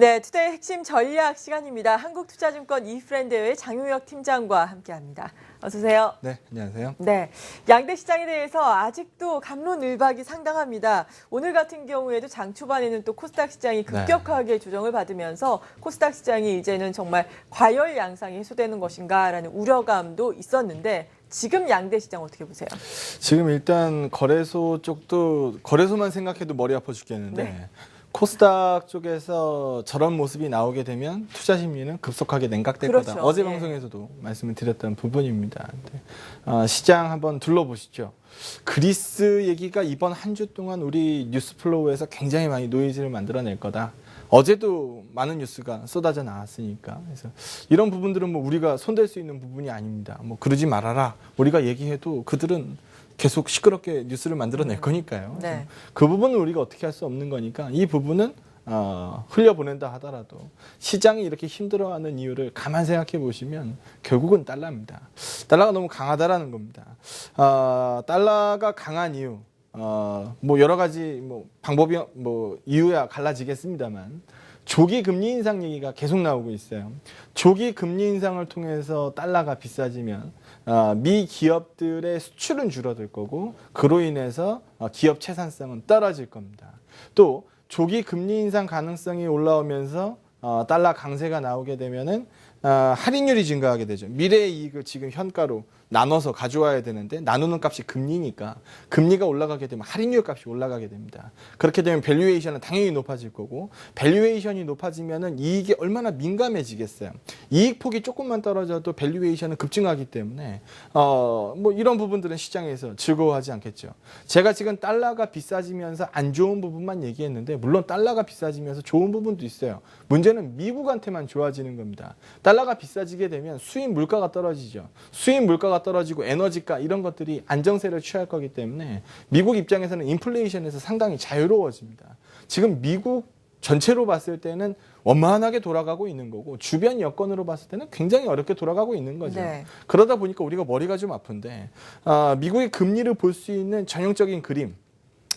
네, 투데이 핵심 전략 시간입니다. 한국투자증권 이프렌드의 장용혁 팀장과 함께합니다. 어서 오세요. 네, 안녕하세요. 네, 양대 시장에 대해서 아직도 갑론을박이 상당합니다. 오늘 같은 경우에도 장 초반에는 또 코스닥 시장이 급격하게 조정을 받으면서 코스닥 시장이 이제는 정말 과열 양상이 해소되는 것인가라는 우려감도 있었는데 지금 양대 시장 어떻게 보세요? 지금 일단 거래소 쪽도 거래소만 생각해도 머리 아파 죽겠는데 네. 코스닥 쪽에서 저런 모습이 나오게 되면 투자 심리는 급속하게 냉각될 그렇죠. 거다. 어제 예. 방송에서도 말씀을 드렸던 부분입니다. 시장 한번 둘러보시죠. 그리스 얘기가 이번 한 주 동안 우리 뉴스 플로우에서 굉장히 많이 노이즈를 만들어낼 거다. 어제도 많은 뉴스가 쏟아져 나왔으니까. 그래서 이런 부분들은 뭐 우리가 손댈 수 있는 부분이 아닙니다. 뭐 그러지 말아라. 우리가 얘기해도 그들은 계속 시끄럽게 뉴스를 만들어낼 거니까요. 네. 그 부분은 우리가 어떻게 할 수 없는 거니까 이 부분은 흘려보낸다 하더라도 시장이 이렇게 힘들어하는 이유를 가만 생각해 보시면 결국은 달러입니다. 달러가 너무 강하다라는 겁니다. 달러가 강한 이유, 뭐 여러 가지 뭐 방법이 뭐 이유야 갈라지겠습니다만 조기 금리 인상 얘기가 계속 나오고 있어요. 조기 금리 인상을 통해서 달러가 비싸지면 미 기업들의 수출은 줄어들 거고 그로 인해서 기업 채산성은 떨어질 겁니다. 또 조기 금리 인상 가능성이 올라오면서 달러 강세가 나오게 되면은 할인율이 증가하게 되죠. 미래의 이익을 지금 현가로 나눠서 가져와야 되는데 나누는 값이 금리니까 금리가 올라가게 되면 할인율 값이 올라가게 됩니다. 그렇게 되면 밸류에이션은 당연히 높아질 거고 밸류에이션이 높아지면은 이익이 얼마나 민감해지겠어요. 이익 폭이 조금만 떨어져도 밸류에이션은 급증하기 때문에 뭐 이런 부분들은 시장에서 즐거워하지 않겠죠. 제가 지금 달러가 비싸지면서 안 좋은 부분만 얘기했는데 물론 달러가 비싸지면서 좋은 부분도 있어요. 문제는 미국한테만 좋아지는 겁니다. 달러가 비싸지게 되면 수입 물가가 떨어지죠. 수입 물가가 떨어지고 에너지가 이런 것들이 안정세를 취할 거기 때문에 미국 입장에서는 인플레이션에서 상당히 자유로워집니다. 지금 미국 전체로 봤을 때는 원만하게 돌아가고 있는 거고 주변 여건으로 봤을 때는 굉장히 어렵게 돌아가고 있는 거죠. 네. 그러다 보니까 우리가 머리가 좀 아픈데 미국의 금리를 볼 수 있는 전형적인 그림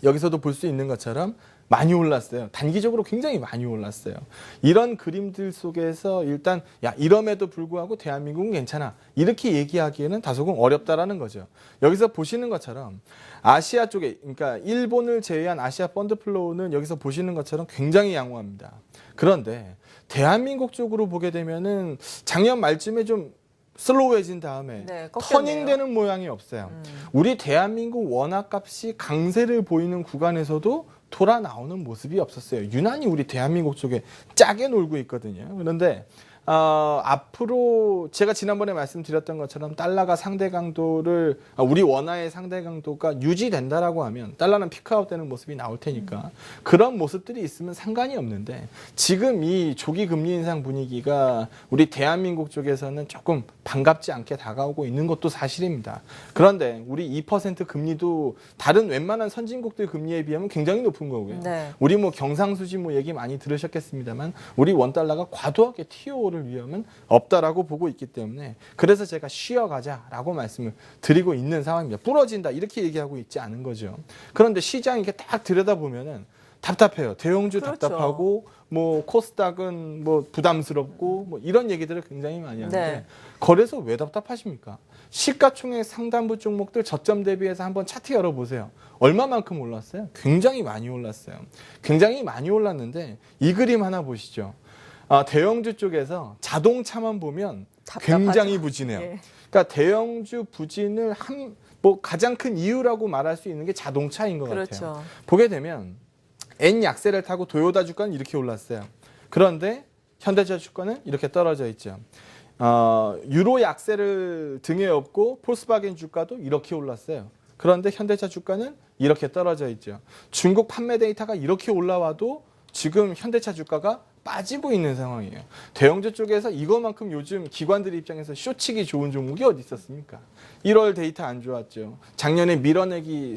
여기서도 볼 수 있는 것처럼 많이 올랐어요. 단기적으로 굉장히 많이 올랐어요. 이런 그림들 속에서 일단 야 이럼에도 불구하고 대한민국은 괜찮아. 이렇게 얘기하기에는 다소금 어렵다라는 거죠. 여기서 보시는 것처럼 아시아 쪽에 그러니까 일본을 제외한 아시아 펀드 플로우는 여기서 보시는 것처럼 굉장히 양호합니다. 그런데 대한민국 쪽으로 보게 되면은 작년 말쯤에 좀 슬로우해진 다음에 네, 터닝되는 모양이 없어요. 우리 대한민국 원화값이 강세를 보이는 구간에서도 돌아 나오는 모습이 없었어요. 유난히 우리 대한민국 쪽에 짜게 놀고 있거든요. 그런데 앞으로 제가 지난번에 말씀드렸던 것처럼 달러가 상대 강도를 우리 원화의 상대 강도가 유지된다라고 하면 달러는 피크아웃 되는 모습이 나올 테니까 그런 모습들이 있으면 상관이 없는데 지금 이 조기 금리 인상 분위기가 우리 대한민국 쪽에서는 조금 반갑지 않게 다가오고 있는 것도 사실입니다. 그런데 우리 2% 금리도 다른 웬만한 선진국들 금리에 비하면 굉장히 높은 거고요. 네. 우리 뭐 경상수지 뭐 얘기 많이 들으셨겠습니다만 우리 원달러가 과도하게 튀어오를 위험은 없다라고 보고 있기 때문에 그래서 제가 쉬어가자라고 말씀을 드리고 있는 상황입니다. 부러진다 이렇게 얘기하고 있지 않은 거죠. 그런데 시장이 이렇게 딱 들여다보면은 답답해요. 대형주 그렇죠. 답답하고 뭐 코스닥은 뭐 부담스럽고 뭐 이런 얘기들을 굉장히 많이 하는데 네. 거래소 왜 답답하십니까? 시가총액 상단부 종목들 저점 대비해서 한번 차트 열어보세요. 얼마만큼 올랐어요? 굉장히 많이 올랐어요. 굉장히 많이 올랐는데 이 그림 하나 보시죠. 대형주 쪽에서 자동차만 보면 답답하죠. 굉장히 부진해요. 예. 그러니까 대형주 부진을 뭐 가장 큰 이유라고 말할 수 있는 게 자동차인 것 그렇죠. 같아요. 보게 되면 N 약세를 타고 도요타 주가는 이렇게 올랐어요. 그런데 현대차 주가는 이렇게 떨어져 있죠. 유로 약세를 등에 업고 폴스바겐 주가도 이렇게 올랐어요. 그런데 현대차 주가는 이렇게 떨어져 있죠. 중국 판매 데이터가 이렇게 올라와도 지금 현대차 주가가 빠지고 있는 상황이에요. 대형주 쪽에서 이거만큼 요즘 기관들 입장에서 쇼치기 좋은 종목이 어디 있었습니까? 1월 데이터 안 좋았죠. 작년에 밀어내기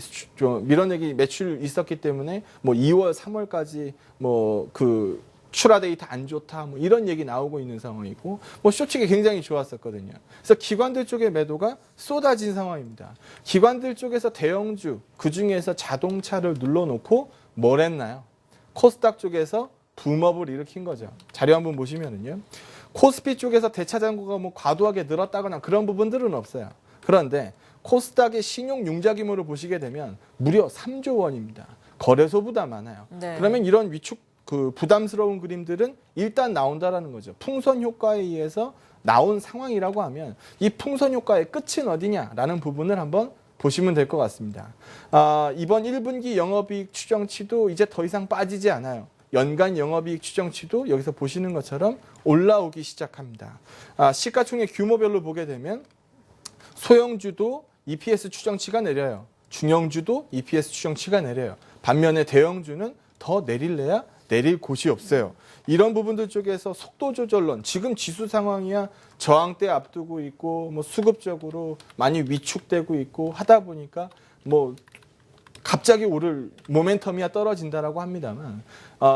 매출 있었기 때문에 뭐 2월, 3월까지 뭐 그 출하 데이터 안 좋다 뭐 이런 얘기 나오고 있는 상황이고 뭐 쇼치기 굉장히 좋았었거든요. 그래서 기관들 쪽의 매도가 쏟아진 상황입니다. 기관들 쪽에서 대형주 그중에서 자동차를 눌러놓고 뭘 했나요? 코스닥 쪽에서 붐업을 일으킨 거죠. 자료 한번 보시면은요. 코스피 쪽에서 대차장고가 뭐 과도하게 늘었다거나 그런 부분들은 없어요. 그런데 코스닥의 신용 융자 규모를 보시게 되면 무려 3조 원입니다. 거래소보다 많아요. 네. 그러면 이런 위축 부담스러운 그림들은 일단 나온다라는 거죠. 풍선 효과에 의해서 나온 상황이라고 하면 이 풍선 효과의 끝은 어디냐라는 부분을 한번 보시면 될 것 같습니다. 이번 1분기 영업이익 추정치도 이제 더 이상 빠지지 않아요. 연간 영업이익 추정치도 여기서 보시는 것처럼 올라오기 시작합니다. 시가총액 규모별로 보게 되면 소형주도 EPS 추정치가 내려요. 중형주도 EPS 추정치가 내려요. 반면에 대형주는 더 내릴래야 내릴 곳이 없어요. 이런 부분들 쪽에서 속도 조절론, 지금 지수 상황이야 저항대 앞두고 있고 뭐 수급적으로 많이 위축되고 있고 하다 보니까 뭐 갑자기 오를 모멘텀이야 떨어진다라고 합니다만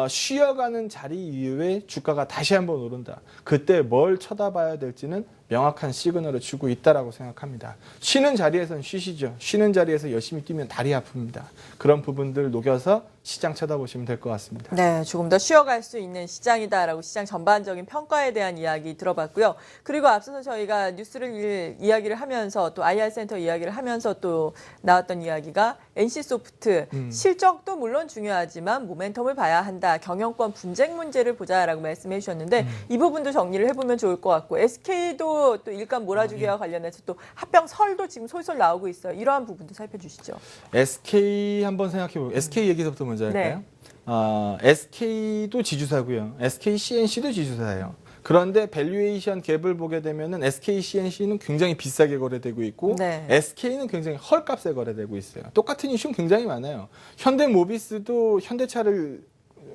쉬어가는 자리 이후에 주가가 다시 한번 오른다. 그때 뭘 쳐다봐야 될지는 명확한 시그널을 주고 있다라고 생각합니다. 쉬는 자리에선 쉬시죠. 쉬는 자리에서 열심히 뛰면 다리 아픕니다. 그런 부분들 녹여서 시장 쳐다보시면 될 것 같습니다. 네, 조금 더 쉬어갈 수 있는 시장이다라고 시장 전반적인 평가에 대한 이야기 들어봤고요. 그리고 앞서서 저희가 뉴스를 이야기를 하면서 또 IR센터 이야기를 하면서 또 나왔던 이야기가 NC소프트 실적도 물론 중요하지만 모멘텀을 봐야 한다. 경영권 분쟁 문제를 보자라고 말씀해 주셨는데 이 부분도 정리를 해보면 좋을 것 같고 SK도 또 일감 몰아주기와 관련해서 또 합병 설도 지금 솔솔 나오고 있어요. 이러한 부분도 살펴주시죠. SK 한번 생각해보고 SK 얘기서부터 먼저 할까요? 네. SK도 지주사고요. SK CNC도 지주사예요. 그런데 밸류에이션 갭을 보게 되면은 SK CNC는 굉장히 비싸게 거래되고 있고 네. SK는 굉장히 헐값에 거래되고 있어요. 똑같은 이슈는 굉장히 많아요. 현대모비스도 현대차를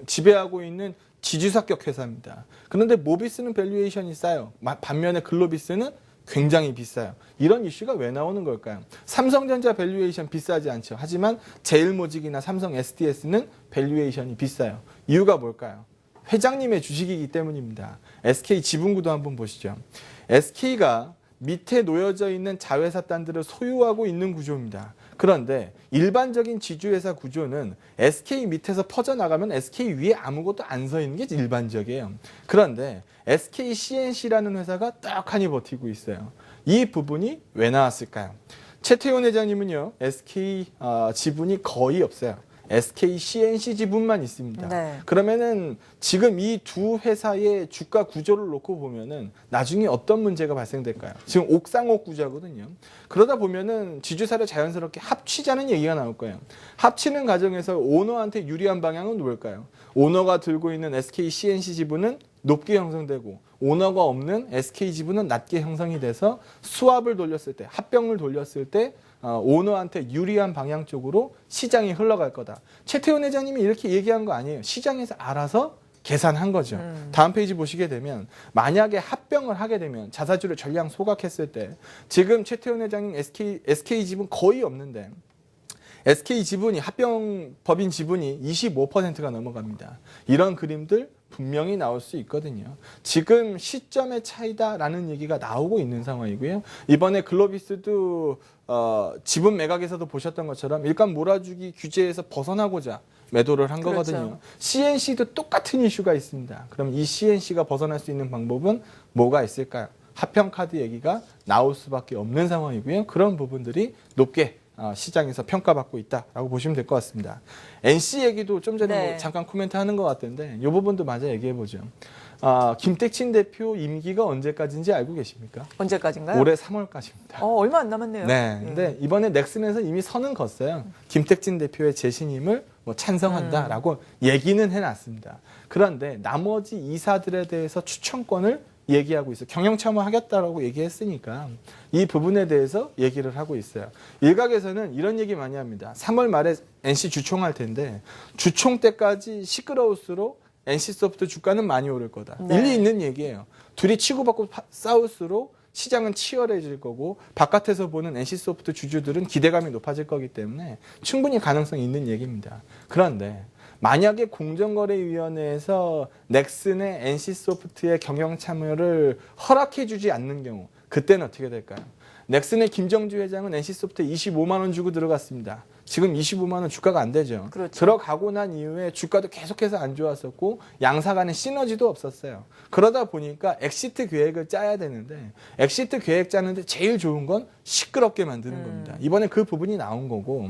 지배하고 있는 지주사격 회사입니다. 그런데 모비스는 밸류에이션이 싸요. 반면에 글로비스는 굉장히 비싸요. 이런 이슈가 왜 나오는 걸까요? 삼성전자 밸류에이션 비싸지 않죠. 하지만 제일모직이나 삼성 SDS는 밸류에이션이 비싸요. 이유가 뭘까요? 회장님의 주식이기 때문입니다. SK 지분구도 한번 보시죠. SK가 밑에 놓여져 있는 자회사단들을 소유하고 있는 구조입니다. 그런데 일반적인 지주회사 구조는 SK 밑에서 퍼져나가면 SK 위에 아무것도 안 서 있는 게 일반적이에요. 그런데 SK CNC라는 회사가 떡하니 버티고 있어요. 이 부분이 왜 나왔을까요? 최태원 회장님은요, SK 지분이 거의 없어요. SK CNC 지분만 있습니다. 네. 그러면은 지금 이 두 회사의 주가 구조를 놓고 보면은 나중에 어떤 문제가 발생될까요? 지금 옥상옥 구조거든요. 그러다 보면은 지주사를 자연스럽게 합치자는 얘기가 나올 거예요. 합치는 과정에서 오너한테 유리한 방향은 뭘까요? 오너가 들고 있는 SK CNC 지분은 높게 형성되고 오너가 없는 SK 지분은 낮게 형성이 돼서 수압을 돌렸을 때, 합병을 돌렸을 때 오너한테 유리한 방향 쪽으로 시장이 흘러갈 거다. 최태원 회장님이 이렇게 얘기한 거 아니에요. 시장에서 알아서 계산한 거죠. 다음 페이지 보시게 되면 만약에 합병을 하게 되면 자사주를 전량 소각했을 때 지금 최태원 회장님 SK 지분 거의 없는데 SK 지분이 합병 법인 지분이 25%가 넘어갑니다. 이런 그림들 분명히 나올 수 있거든요. 지금 시점의 차이다라는 얘기가 나오고 있는 상황이고요. 이번에 글로비스도 지분 매각에서도 보셨던 것처럼 일감 몰아주기 규제에서 벗어나고자 매도를 한 그렇죠. 거거든요. CNC도 똑같은 이슈가 있습니다. 그럼 이 CNC가 벗어날 수 있는 방법은 뭐가 있을까요? 합병카드 얘기가 나올 수밖에 없는 상황이고요. 그런 부분들이 높게 시장에서 평가받고 있다라고 보시면 될 것 같습니다. NC 얘기도 좀 전에 네. 뭐 잠깐 코멘트하는 것 같은데 이 부분도 마저 얘기해 보죠. 김택진 대표 임기가 언제까지인지 알고 계십니까? 언제까지인가요? 올해 3월까지입니다. 얼마 안 남았네요. 네, 근데 이번에 넥슨에서 이미 선은 걷어요. 김택진 대표의 재신임을 뭐 찬성한다라고 얘기는 해놨습니다. 그런데 나머지 이사들에 대해서 추천권을 얘기하고 있어요. 경영참여하겠다라고 얘기했으니까 이 부분에 대해서 얘기를 하고 있어요. 일각에서는 이런 얘기 많이 합니다. 3월 말에 NC 주총할 텐데 주총 때까지 시끄러울수록 NC소프트 주가는 많이 오를 거다. 네. 일리 있는 얘기예요. 둘이 치고받고 싸울수록 시장은 치열해질 거고 바깥에서 보는 NC소프트 주주들은 기대감이 높아질 거기 때문에 충분히 가능성이 있는 얘기입니다. 그런데 만약에 공정거래위원회에서 넥슨의 NC소프트의 경영 참여를 허락해주지 않는 경우 그때는 어떻게 될까요? 넥슨의 김정주 회장은 NC소프트에 25만 원 주고 들어갔습니다. 지금 25만 원 주가가 안 되죠. 그렇죠. 들어가고 난 이후에 주가도 계속해서 안 좋았었고 양사 간의 시너지도 없었어요. 그러다 보니까 엑시트 계획을 짜야 되는데 엑시트 계획 짜는데 제일 좋은 건 시끄럽게 만드는 겁니다. 이번에 그 부분이 나온 거고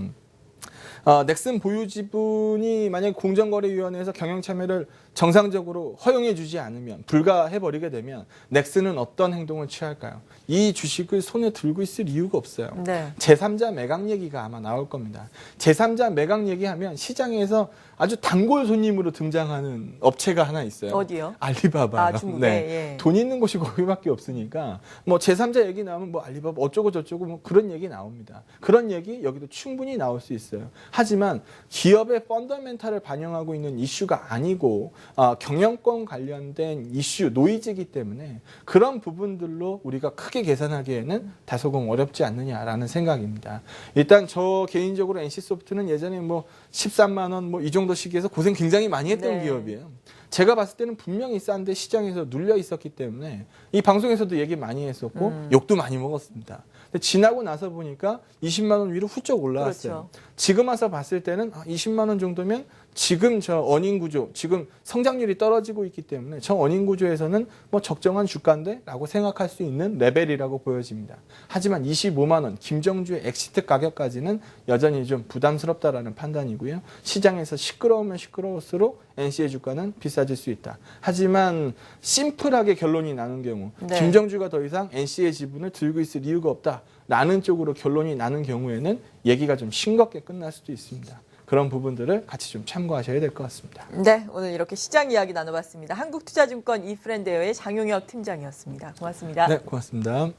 넥슨 보유 지분이 만약에 공정거래위원회에서 경영참여를 정상적으로 허용해 주지 않으면 불가해버리게 되면 넥슨은 어떤 행동을 취할까요? 이 주식을 손에 들고 있을 이유가 없어요. 네. 제3자 매각 얘기가 아마 나올 겁니다. 제3자 매각 얘기하면 시장에서 아주 단골 손님으로 등장하는 업체가 하나 있어요. 어디요? 알리바바. 아, 중국에. 예. 돈 있는 곳이 거기밖에 없으니까 뭐 제3자 얘기 나오면 뭐 알리바바 어쩌고 저쩌고 뭐 그런 얘기 나옵니다. 그런 얘기 여기도 충분히 나올 수 있어요. 하지만 기업의 펀더멘탈을 반영하고 있는 이슈가 아니고 경영권 관련된 이슈, 노이즈이기 때문에 그런 부분들로 우리가 크게 계산하기에는 다소금 어렵지 않느냐라는 생각입니다. 일단 저 개인적으로 NC소프트는 예전에 뭐 13만 원 뭐 이 정도 시기에서 고생 굉장히 많이 했던 네. 기업이에요. 제가 봤을 때는 분명히 싼데 시장에서 눌려 있었기 때문에 이 방송에서도 얘기 많이 했었고 욕도 많이 먹었습니다. 근데 지나고 나서 보니까 20만 원 위로 훌쩍 올라왔어요. 그렇죠. 지금 와서 봤을 때는 20만 원 정도면 지금 저 어닝 구조, 지금 성장률이 떨어지고 있기 때문에 저 어닝 구조에서는 뭐 적정한 주가인데라고 생각할 수 있는 레벨이라고 보여집니다. 하지만 25만 원 김정주의 엑시트 가격까지는 여전히 좀 부담스럽다라는 판단이고요. 시장에서 시끄러우면 시끄러울수록 NC의 주가는 비싸질 수 있다. 하지만 심플하게 결론이 나는 경우 네. 김정주가 더 이상 NC의 지분을 들고 있을 이유가 없다라는 쪽으로 결론이 나는 경우에는 얘기가 좀 싱겁게 끝날 수도 있습니다. 그런 부분들을 같이 좀 참고하셔야 될 것 같습니다. 네, 오늘 이렇게 시장 이야기 나눠봤습니다. 한국투자증권 이프렌드웨어의 장용혁 팀장이었습니다. 고맙습니다. 네, 고맙습니다.